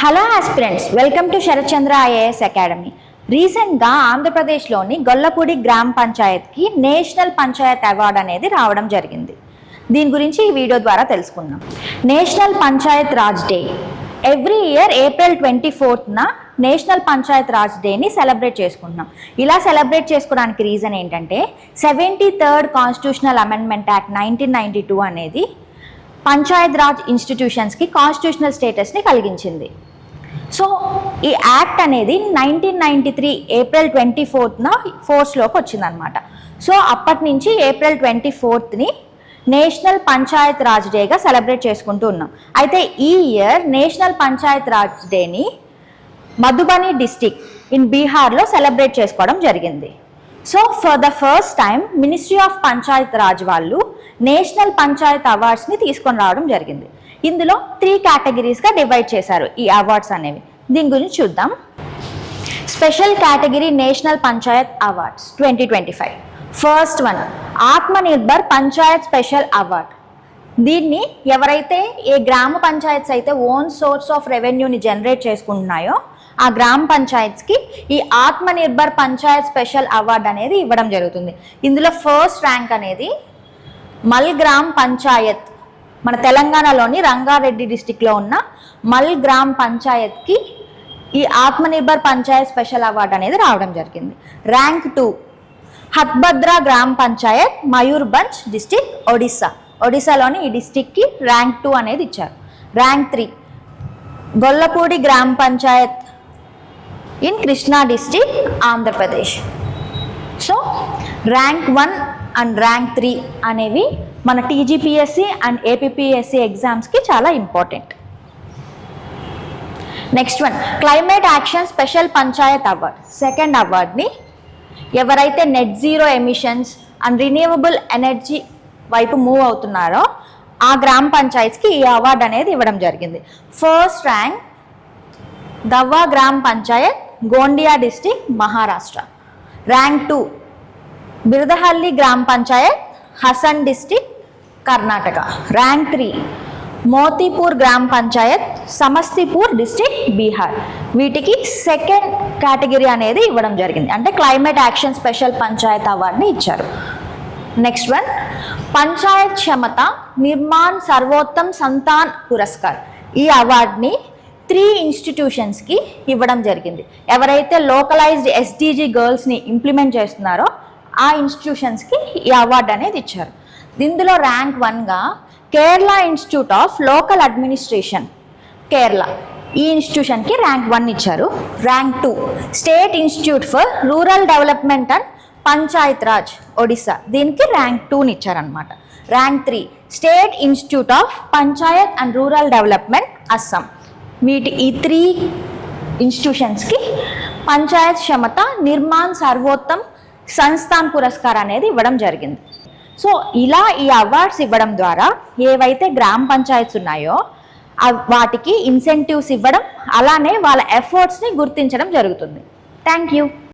Hello aspirants, welcome to Sharath Chandra IAS academy. రీసెంట్గా ఆంధ్రప్రదేశ్లోని గొల్లపూడి గ్రామ పంచాయత్కి నేషనల్ పంచాయత్ అవార్డు అనేది రావడం జరిగింది. దీని గురించి ఈ వీడియో ద్వారా తెలుసుకుందాం. National Panchayat Raj day every year April 24న నేషనల్ పంచాయత్ రాజ్ డేని సెలబ్రేట్ చేసుకుంటున్నాం. ఇలా సెలబ్రేట్ చేసుకోవడానికి రీజన్ ఏంటంటే 73rd కాన్స్టిట్యూషనల్ అమెండ్మెంట్ యాక్ట్ 1992 అనేది పంచాయత్ రాజ్ ఇన్స్టిట్యూషన్స్కి కాన్స్టిట్యూషనల్ స్టేటస్ని కలిగించింది. సో ఈ యాక్ట్ అనేది 1993 April 24న ఫోర్స్లోకి వచ్చిందనమాట. సో అప్పటి నుంచి April 24ని నేషనల్ పంచాయత్ రాజ్ డేగా సెలబ్రేట్ చేసుకుంటూ ఉన్నాం. అయితే ఈ ఇయర్ నేషనల్ పంచాయత్ రాజ్ డేని మధుబని డిస్టిక్ ఇన్ బీహార్లో సెలబ్రేట్ చేసుకోవడం జరిగింది. So for the first time ministry of Panchayat Raj వాళ్ళు నేషనల్ పంచాయత్ అవార్డ్స్ని తీసుకొని రావడం జరిగింది. ఇందులో 3 కేటగిరీస్గా డివైడ్ చేశారు ఈ అవార్డ్స్ అనేవి. దీని గురించి చూద్దాం. Special category national Panchayat awards 2025. First one Atmanirbhar Panchayat special award. దీన్ని ఎవరైతే ఏ గ్రామ పంచాయత్స్ అయితే ఓన్ సోర్స్ ఆఫ్ రెవెన్యూని జనరేట్ చేసుకుంటున్నాయో ఆ గ్రామ పంచాయత్స్కి ఈ ఆత్మనిర్భర్ పంచాయత్ స్పెషల్ అవార్డ్ అనేది ఇవ్వడం జరుగుతుంది. ఇందులో ఫస్ట్ ర్యాంక్ అనేది మల్ గ్రామ్ పంచాయత్, మన తెలంగాణలోని రంగారెడ్డి డిస్టిక్లో ఉన్న మల్ గ్రామ్ పంచాయత్కి ఈ ఆత్మనిర్భర్ పంచాయత్ స్పెషల్ అవార్డు అనేది రావడం జరిగింది. ర్యాంక్ 2 హత్భద్రా గ్రామ పంచాయత్ మయూర్భంజ్ డిస్టిక్ ఒడిస్సాలోని ఈ డిస్టిక్కి ర్యాంక్ 2 అనేది ఇచ్చారు. ర్యాంక్ 3 గొల్లపూడి గ్రామ panchayat in Krishna district Andhra Pradesh. So rank 1 and rank 3 అనేవి మన టీజీపీఎస్సీ అండ్ ఏపీపీఎస్సీ ఎగ్జామ్స్కి చాలా important. Next one climate action special panchayat award. Second అవార్డ్ని ఎవరైతే net zero emissions and renewable energy వైపు మూవ్ అవుతున్నారో ఆ గ్రామ పంచాయత్స్కి ఈ అవార్డు అనేది ఇవ్వడం జరిగింది. ఫస్ట్ ర్యాంక్ దవ్వా గ్రామ పంచాయత్ గోండియా డిస్టిక్ మహారాష్ట్ర. ర్యాంక్ 2 బిరదహల్లి గ్రామ పంచాయత్ హసన్ డిస్టిక్ కర్ణాటక. ర్యాంక్ 3 మోతీపూర్ గ్రామ పంచాయత్ సమస్తీపూర్ డిస్టిక్ బీహార్. వీటికి సెకండ్ కేటగిరీ అనేది ఇవ్వడం జరిగింది, అంటే క్లైమేట్ యాక్షన్ స్పెషల్ పంచాయత్ అవార్డుని ఇచ్చారు. నెక్స్ట్ వన్ పంచాయత్ క్షమత నిర్మాణ్ సర్వోత్తమ్ సంతాన్ పురస్కార్. ఈ అవార్డుని 3 ఇన్స్టిట్యూషన్స్కి ఇవ్వడం జరిగింది. ఎవరైతే లోకలైజ్డ్ ఎస్డీజీ గర్ల్స్ని ఇంప్లిమెంట్ చేస్తున్నారో ఆ ఇన్స్టిట్యూషన్స్కి ఈ అవార్డు అనేది ఇచ్చారు. ఇందులో ర్యాంక్ 1గా Kerala institute of local administration Kerala, ఈ ఇన్స్టిట్యూషన్కి ర్యాంక్ 1 ఇచ్చారు. Rank 2 state institute for rural development and Panchayat Raj Odisha, దీనికి ర్యాంక్ 2ని ఇచ్చారనమాట. Rank 3 state institute of Panchayat and rural development Assam. ఈ 3 ఇన్స్టిట్యూషన్స్కి పంచాయత్ క్షమత నిర్మాణ్ సర్వోత్తమ్ సంస్థాన్ పురస్కార్ అనేది ఇవ్వడం జరిగింది. సో ఇలా ఈ అవార్డ్స్ ఇవ్వడం ద్వారా ఏవైతే గ్రామ పంచాయత్స్ ఉన్నాయో వాటికి ఇన్సెంటివ్స్ ఇవ్వడం, అలానే వాళ్ళ ఎఫర్ట్స్ని గుర్తించడం జరుగుతుంది. Thank you.